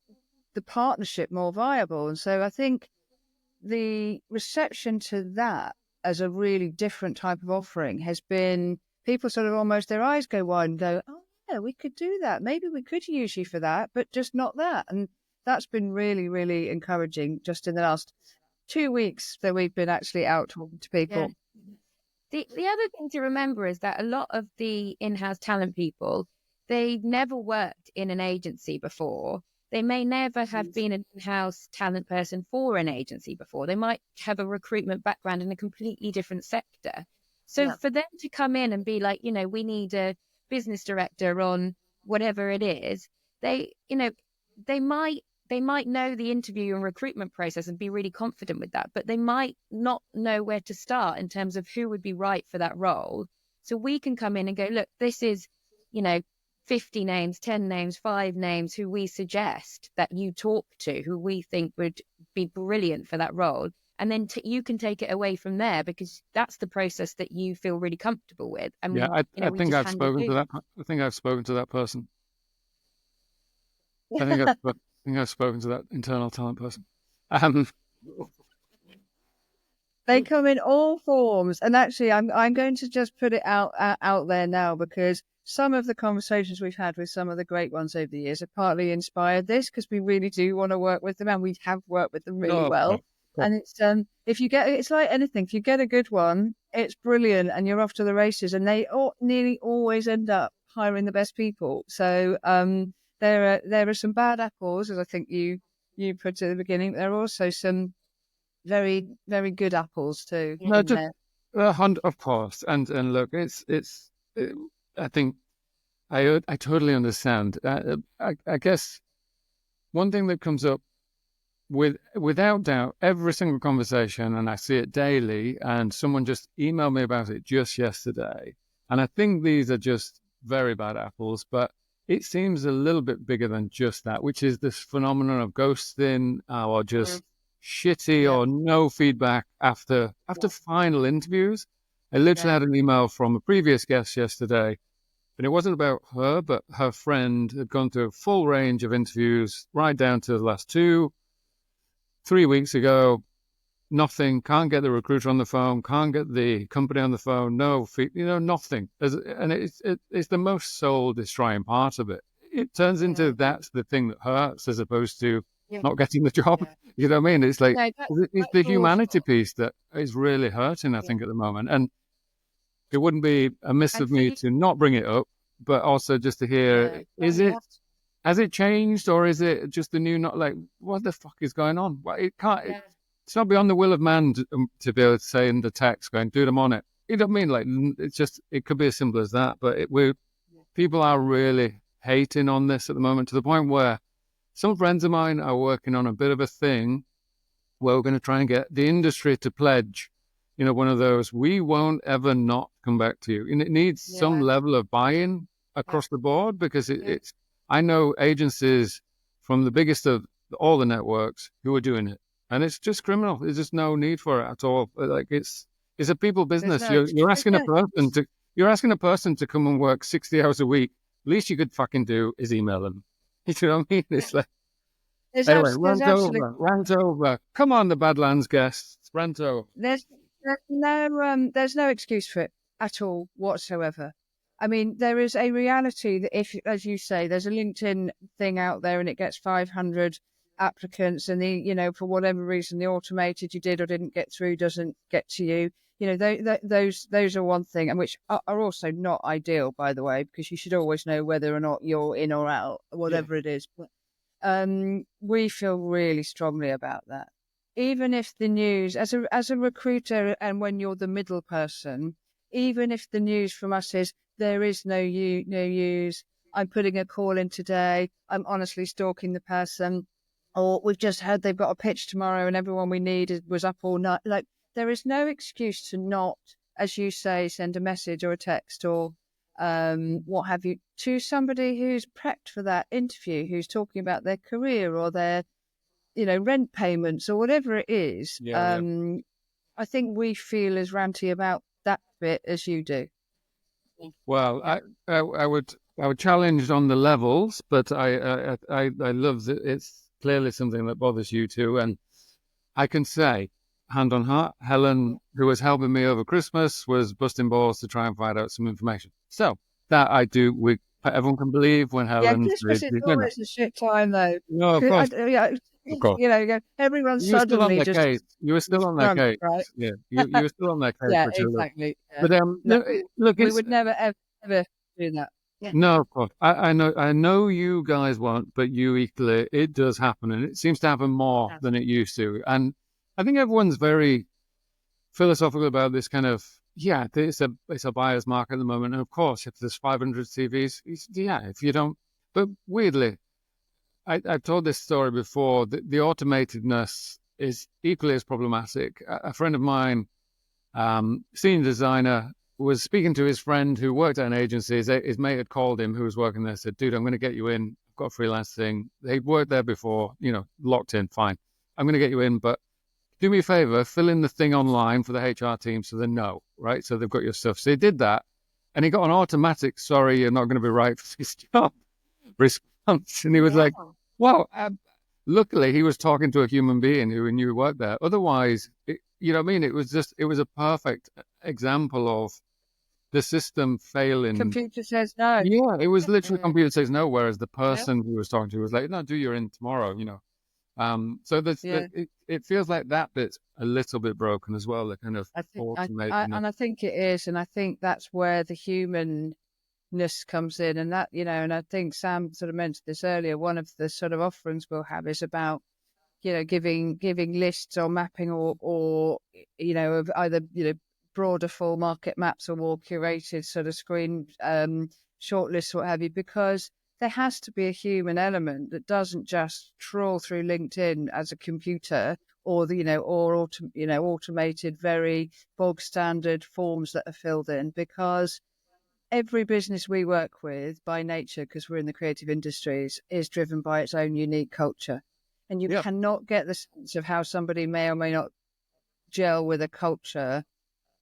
the partnership more viable. And so I think the reception to that as a really different type of offering has been, people sort of almost their eyes go wide and go, oh yeah, we could do that. Maybe we could use you for that, but just not that. And that's been really, really encouraging just in the last 2 weeks that we've been actually out talking to people. Yeah. The other thing to remember is that a lot of the in-house talent people, they've never worked in an agency before. They may never have been an in-house talent person for an agency before. They might have a recruitment background in a completely different sector. So for them to come in and be like, you know, we need a business director on whatever it is, they, you know, they might know the interview and recruitment process and be really confident with that, but they might not know where to start in terms of who would be right for that role. So we can come in and go, look, this is, you know, 50 names, 10 names, 5 names who we suggest that you talk to, who we think would be brilliant for that role. And then you can take it away from there, because that's the process that you feel really comfortable with. And yeah, I think I've spoken to that. I think I've spoken to that person. I think I've spoken to that internal talent person. They come in all forms, and actually, I'm going to just put it out there now, because some of the conversations we've had with some of the great ones over the years have partly inspired this, because we really do want to work with them, and we have worked with them really well. And it's it's like anything. If you get a good one, it's brilliant, and you're off to the races. And they nearly always end up hiring the best people. So there are some bad apples, as I think you put at the beginning. There are also some very, very good apples too. No, just of course. And look, I think I totally understand. I guess one thing that comes up without doubt, every single conversation, and I see it daily, and someone just emailed me about it just yesterday. And I think these are just very bad apples, but it seems a little bit bigger than just that, which is this phenomenon of ghosting or just shitty or no feedback after final interviews. I literally had an email from a previous guest yesterday, and it wasn't about her, but her friend had gone through a full range of interviews right down to the last 2-3 weeks ago. Nothing, can't get the recruiter on the phone, can't get the company on the phone, nothing. And it's the most soul destroying part of it. It turns into that's the thing that hurts, as opposed to not getting the job. Yeah. You know what I mean? It's like, No, it's the that's humanity awful. piece that is really hurting, I Yeah. think, at the moment. And it wouldn't be amiss And of for me you, to not bring it up, but also just to hear, no, you have to. has it changed, or is it just the new, not like, what the fuck is going on? Well, Yeah. it's not beyond the will of man to be able to say in the text, going, dude, I'm on it. You know what I mean? Like, it's just, it could be as simple as that, but people are really hating on this at the moment, to the point where some friends of mine are working on a bit of a thing where we're going to try and get the industry to pledge, one of those, we won't ever not come back to you. And it needs some Yeah. level of buy-in across the board, because it's, I know agencies from the biggest of all the networks who are doing it, and it's just criminal. There's just no need for it at all. Like, it's a people There's business. no You're excuse. asking a person to come and work 60 hours a week. Least you could fucking do is email them. You know what I mean? It's like, anyway, There's absolutely rant over. Come on, the Badlands guests, rant over. there's no excuse for it at all whatsoever. I mean, there is a reality that if, as you say, there's a LinkedIn thing out there and it gets 500 applicants, and for whatever reason, the automated you did or didn't get through doesn't get to you. Those are one thing, and which are also not ideal, by the way, because you should always know whether or not you're in or out, whatever it is. But we feel really strongly about that. Even if the news, as a recruiter, and when you're the middle person, even if the news from us is there is no news, I'm putting a call in today, I'm honestly stalking the person, or we've just heard they've got a pitch tomorrow and everyone we need was up all night. Like, there is no excuse to not, as you say, send a message or a text or what have you, to somebody who's prepped for that interview, who's talking about their career or their, rent payments or whatever it is. Yeah. I think we feel as ranty about that bit as you do. Well, I would challenge on the levels, but I love that it's clearly something that bothers you too, and I can say, hand on heart, Helen, who was helping me over Christmas, was busting balls to try and find out some information. So that I do. Everyone can believe when Yeah, Helen Christmas is did. always a shit time, though. No, of course, of course. Everyone You were still on suddenly their just case. You were still on their drunk, case. right? Yeah, you were still on their case Yeah, for too long. exactly. Yeah. But No, look, we it's would never ever do that. Yeah. no, of course. I know you guys won't, but you equally, it does happen, and it seems to happen more than it used to. And I think everyone's very philosophical about this kind of, it's a buyer's market at the moment. And of course, if there's 500 CVs, if you don't, but weirdly, I've told this story before, the automatedness is equally as problematic. A friend of mine, senior designer, was speaking to his friend who worked at an agency. His mate had called him, who was working there, said, dude, I'm going to get you in. I've got a freelance thing. They'd worked there before, locked in, fine. I'm going to get you in, but do me a favor, fill in the thing online for the HR team so they know, right? So they've got your stuff. So he did that, and he got an automatic, sorry, you're not going to be right for this job response. And he was like, wow. Luckily, he was talking to a human being who he knew worked there. Otherwise, you know what I mean? It was a perfect example of the system failing. Computer says no. Yeah, it was literally computer says no, whereas the person who was talking to was like, no, do your in tomorrow, So it feels like that bit's a little bit broken as well. The kind of I think it is, and I think that's where the humanness comes in, and that and I think Sam sort of mentioned this earlier. One of the sort of offerings we'll have is about giving lists or mapping or of either broader full market maps or more curated sort of screen shortlists, what have you, because there has to be a human element that doesn't just trawl through LinkedIn as a computer or automated, very bog standard forms that are filled in, because every business we work with by nature, because we're in the creative industries, is driven by its own unique culture. And you cannot get the sense of how somebody may or may not gel with a culture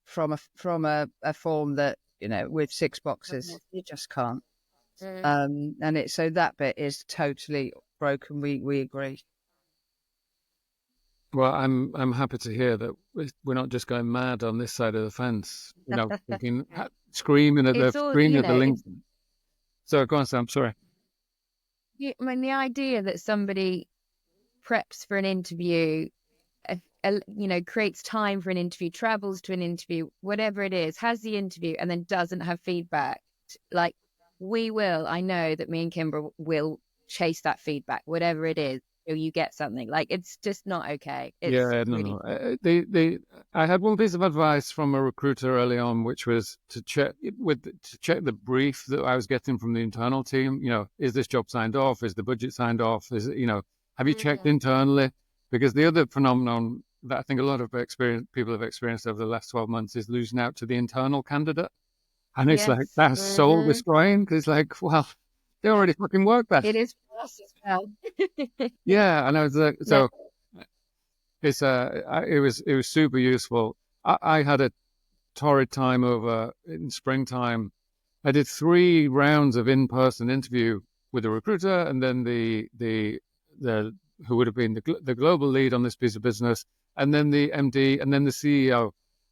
from a form that, with 6 boxes. You just can't. And so that bit is totally broken. We agree. Well, I'm happy to hear that we're not just going mad on this side of the fence, thinking, screaming at the link. So go on, Sam. Sorry. I mean, the idea that somebody preps for an interview, creates time for an interview, travels to an interview, whatever it is, has the interview and then doesn't have feedback, like I know that me and Kimber will chase that feedback, whatever it is, till you get something. Like, it's just not okay. It's no. I had one piece of advice from a recruiter early on, which was to check the brief that I was getting from the internal team. Is this job signed off? Is the budget signed off? Have you checked internally? Because the other phenomenon that I think a lot of people have experienced over the last 12 months is losing out to the internal candidate. And it's like, that's soul destroying, because it's like, well, they already fucking work that. It is for us as well. Yeah, and I was like, so it was super useful. I had a torrid time over in springtime. I did 3 rounds of in-person interview with a recruiter, and then the who would have been the global lead on this piece of business, and then the MD, and then the CEO.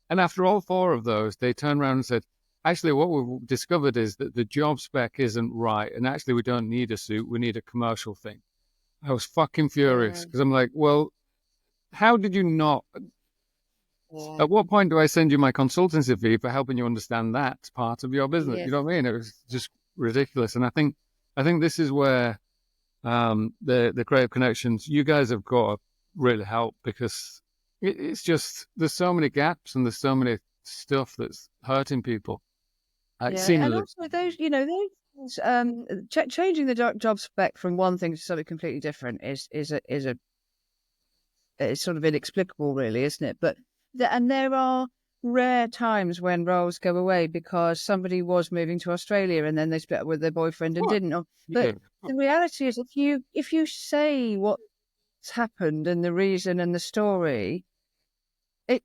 And after all 4 of those, they turned around and said, actually, what we've discovered is that the job spec isn't right, and actually we don't need a suit, we need a commercial thing. I was fucking furious, because I'm like, well, how did you not? At what point do I send you my consultancy fee for helping you understand that part of your business? Yes. You know what I mean? It was just ridiculous. And I think this is where the creative connections, you guys have got to really help, because it's just, there's so many gaps and there's so many stuff that's hurting people. And also those changing the job spec from one thing to something completely different is sort of inexplicable, really, isn't it? But there are rare times when roles go away because somebody was moving to Australia and then they split up with their boyfriend and didn't. But the reality is, if you say what's happened and the reason and the story,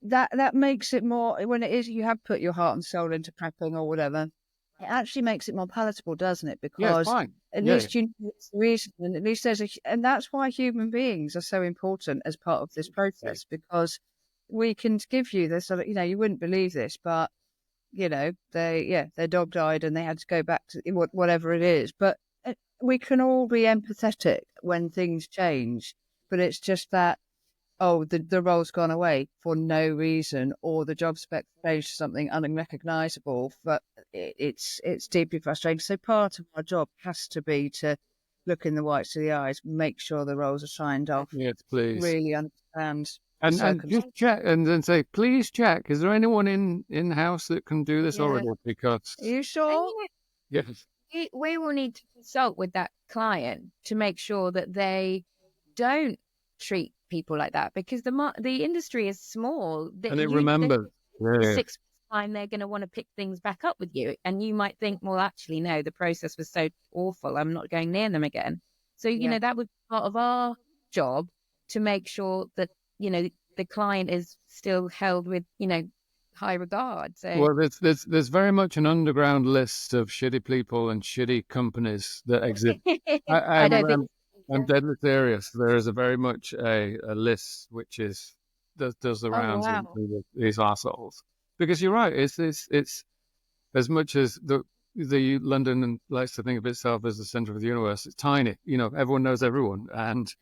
that makes it more, when it is you have put your heart and soul into prepping or whatever, it actually makes it more palatable, doesn't it? Because at least you know it's the reason, and at least and that's why human beings are so important as part of this process, because we can give you this sort of, you wouldn't believe this, but their dog died and they had to go back to whatever it is, but we can all be empathetic when things change, but it's just that, the role's gone away for no reason, or the job spec changed to something unrecognizable, but it's deeply frustrating. So part of our job has to be to look in the whites of the eyes, make sure the roles are signed off. Yes, please. Really understand. And just check, and then say, please check, is there anyone in-house that can do this already? Because... Are you sure? Yes. We will need to consult with that client to make sure that they don't treat people like that, because the industry is small, and it remembers 6 weeks time they're going to want to pick things back up with you, and you might think, well, actually no, the process was so awful, I'm not going near them again. So that would be part of our job, to make sure that the client is still held with high regard. So, well, there's very much an underground list of shitty people and shitty companies that exist. I'm deadly serious. There is a very much a list which does the rounds of these assholes. Because you're right, it's as much as the London likes to think of itself as the center of the universe. It's tiny. Everyone knows everyone, and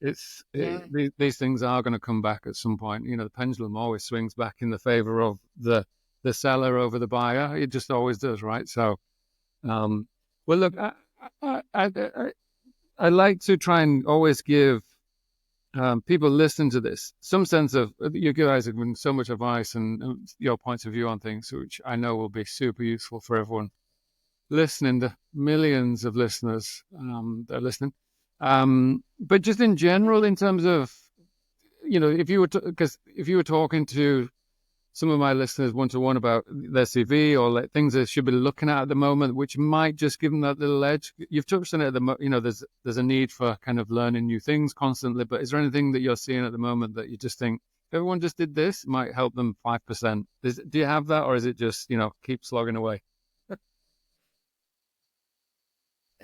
these things are going to come back at some point. The pendulum always swings back in the favor of the seller over the buyer. It just always does, right? So, well, look, I like to try and always give people listening to this some sense of, you guys have given so much advice and your points of view on things, which I know will be super useful for everyone listening, the millions of listeners that are listening. But just in general, in terms of, if you were talking to some of my listeners one-to-one about their CV or like things they should be looking at the moment, which might just give them that little edge. You've touched on it there's a need for kind of learning new things constantly, but is there anything that you're seeing at the moment that you just think, if everyone just did this, it might help them 5%? Do you have that, or is it just, keep slogging away?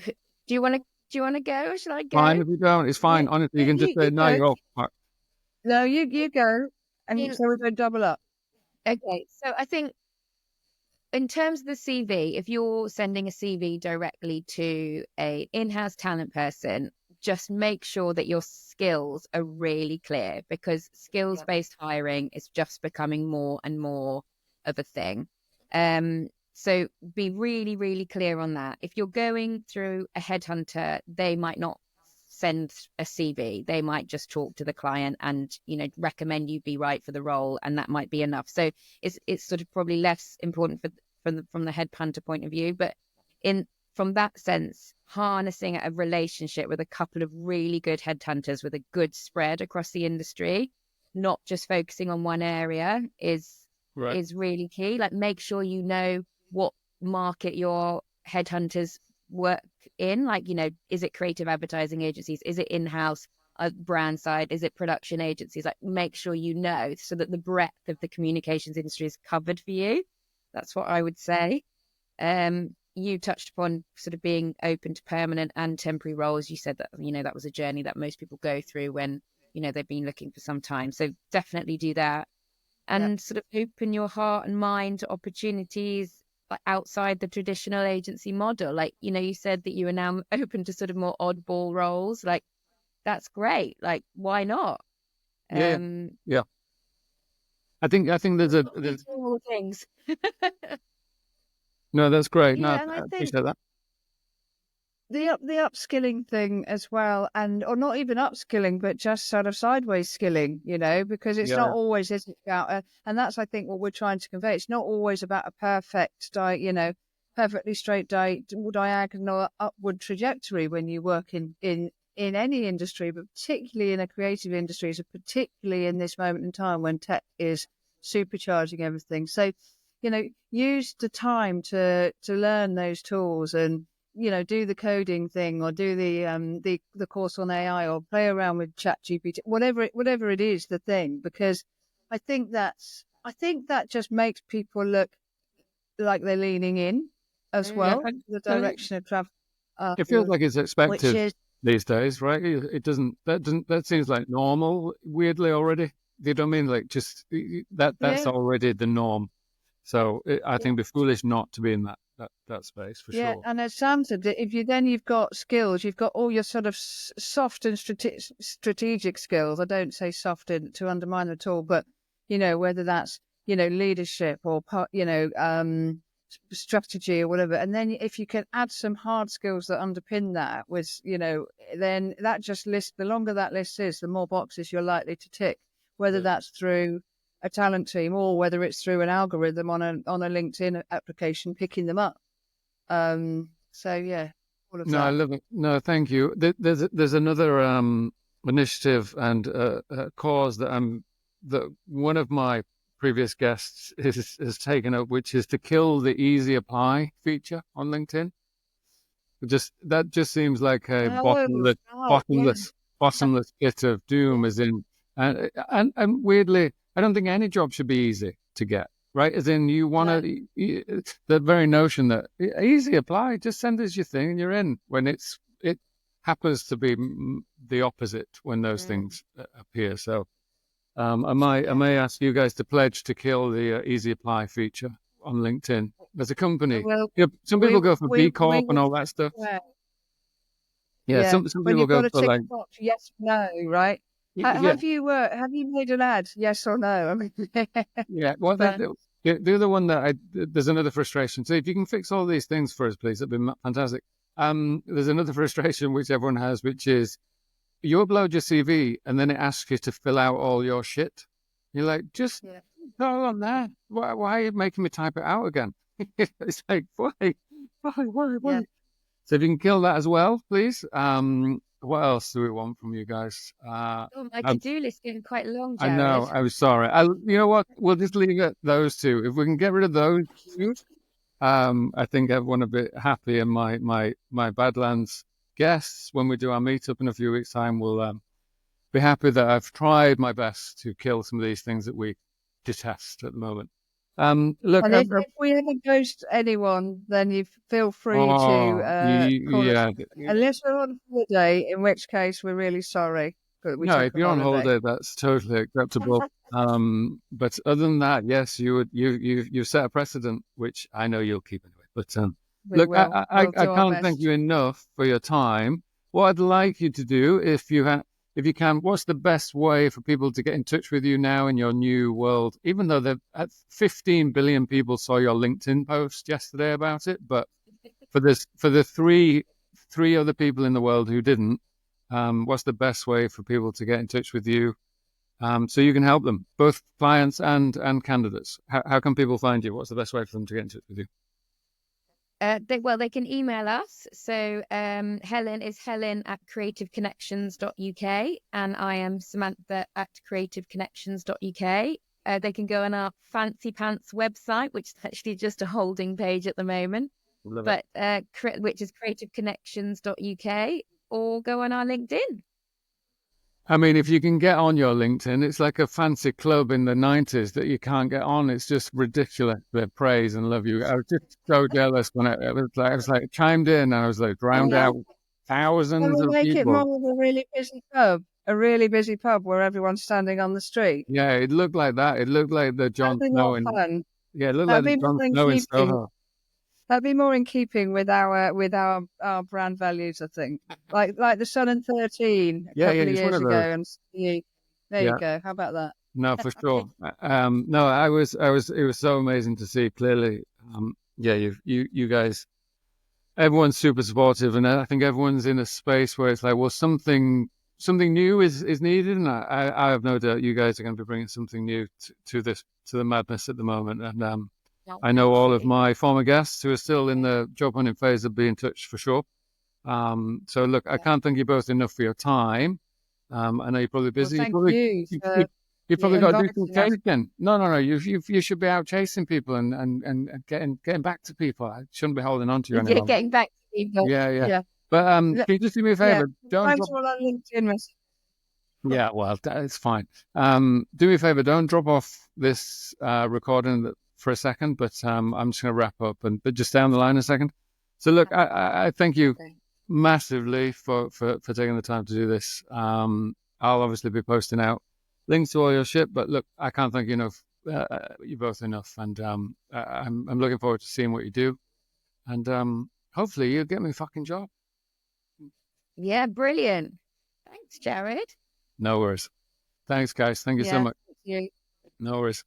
Do you want to go, or should I go? Fine, if you don't, it's fine. Honestly, you can just say, no, you're off. No, you go, and so we don't double up. Okay, so I think in terms of the CV, if you're sending a CV directly to an in-house talent person, just make sure that your skills are really clear, because skills-based hiring is just becoming more and more of a thing. So be really, really clear on that. If you're going through a headhunter, they might not send a CV. They might just talk to the client and, recommend you be right for the role, and that might be enough. So it's sort of probably less important from the headhunter point of view, but from that sense, harnessing a relationship with a couple of really good headhunters with a good spread across the industry, not just focusing on one area, is really key. Like, make sure you know what market your headhunters work in. Like, is it creative advertising agencies? Is it in-house brand side? Is it production agencies? Like, make sure you know, so that the breadth of the communications industry is covered for you. That's what I would say. You touched upon sort of being open to permanent and temporary roles. You said that, that was a journey that most people go through when, they've been looking for some time. So definitely do that. And sort of open your heart and mind to opportunities outside the traditional agency model. Like, you said that you are now open to sort of more oddball roles. Like, that's great. Like, why not? Yeah. I think there's all things. No, that's great. Yeah, No, and I I think appreciate that. the upskilling thing as well, or not even upskilling, but just sort of sideways skilling, because it's not always, is it, about, and that's, I think, what we're trying to convey. It's not always about a perfect, perfectly straight diagonal upward trajectory when you work in any industry, but particularly in a creative industry, so particularly in this moment in time when tech is supercharging everything. So, use the time to learn those tools and, do the coding thing, or do the course on AI, or play around with ChatGPT, whatever it is, the thing, because I think that just makes people look like they're leaning in as well, the direction of travel. It feels like it's expected these days, right? It doesn't. That seems like normal. Weirdly, already. You know what I mean? Like, just that's already the norm. So I think it'd be foolish not to be in that space, for sure. And as Sam said, if you've got skills, you've got all your sort of soft and strategic skills. I don't say soft to undermine them at all, but whether that's leadership or strategy or whatever. And then if you can add some hard skills that underpin that with, then that just the longer that list is, the more boxes you're likely to tick, whether that's through a talent team or whether it's through an algorithm on a LinkedIn application picking them up. So yeah, all of that. I love it. No, thank you. There's another initiative and cause that one of my previous guests has taken up, which is to kill the easy apply feature on LinkedIn. That just seems like a bottomless pit of doom, as in, and weirdly, I don't think any job should be easy to get, right? As in, you want to, the very notion that easy apply, just send us your thing and you're in, when it happens to be the opposite when those things appear. So I may ask you guys to pledge to kill the easy apply feature on LinkedIn as a company. Well, some people go for B Corp and all that stuff. Some people go for like box, yes, no, right? Have you made an ad? Yes or no? I mean, Well, the other one that there's another frustration. So if you can fix all these things for us, please, that'd be fantastic. There's another frustration which everyone has, which is you upload your CV and then it asks you to fill out all your shit. You're like, just go on there. Why are you making me type it out again? It's like, why? Yeah. So if you can kill that as well, please. What else do we want from you guys? My to-do list is getting quite long, Jared. I know. I'm sorry. You know what? We'll just leave it those two. If we can get rid of those two, I think everyone will be happy. And my Badlands guests, when we do our meetup in a few weeks' time, will be happy that I've tried my best to kill some of these things that we detest at the moment. Look, and if we ever ghost anyone, then you feel free to call us. Unless we're on holiday, in which case we're really sorry. But if you're on holiday, that's totally acceptable. But other than that, yes, you set a precedent, which I know you'll keep anyway. But look, I can't thank you enough for your time. what I'd like you to do, if you can, what's the best way for people to get in touch with you now in your new world? Even though 15 billion people saw your LinkedIn post yesterday about it, but for the three other people in the world who didn't, what's the best way for people to get in touch with you, so you can help them, both clients and candidates? How can people find you? What's the best way for them to get in touch with you? They can email us. So Helen is helen@creativeconnections.uk, and I am Samantha @creativeconnections.uk. They can go on our fancy pants website, which is actually just a holding page at the moment, which is creativeconnections.uk, or go on our LinkedIn. I mean, if you can get on your LinkedIn, it's like a fancy club in the 90s that you can't get on. It's just ridiculous, their praise and love you. I was just so jealous when I was like chimed in, and I was like drowned out thousands of make people. it more of a really busy pub where everyone's standing on the street. Yeah, it looked like that. It looked like the Jon Snow in... Yeah, it looked like the Jon Snow in Soho. That'd be more in keeping with our brand values, I think. Like the Sun and 13 a couple of years ago, and there you go. How about that? No, for sure. No, it was so amazing to see. Clearly, you guys, everyone's super supportive, and I think everyone's in a space where it's like, well, something new is needed, and I have no doubt you guys are going to be bringing something new to the madness at the moment. And I know all of my former guests who are still in the job hunting phase will be in touch for sure. So look, I can't thank you both enough for your time. I know you're probably busy. Well, thank you. You probably got to do some chasing. No. You should be out chasing people and getting back to people. I shouldn't be holding on to you anymore. Getting back to people. Yeah. But can you just do me a favor? Thanks all on LinkedIn. Yeah, well, it's fine. Do me a favor. Don't drop off this recording for a second. But I'm just going to wrap up but just stay on the line a second. So look, I thank you massively for taking the time to do this. I'll obviously be posting out links to all your shit, but look, I can't thank you enough. You both enough, and I'm looking forward to seeing what you do, and hopefully you'll get me a fucking job. Yeah, brilliant. Thanks, Jared. No worries. Thanks, guys. Thank you so much. Thank you. No worries.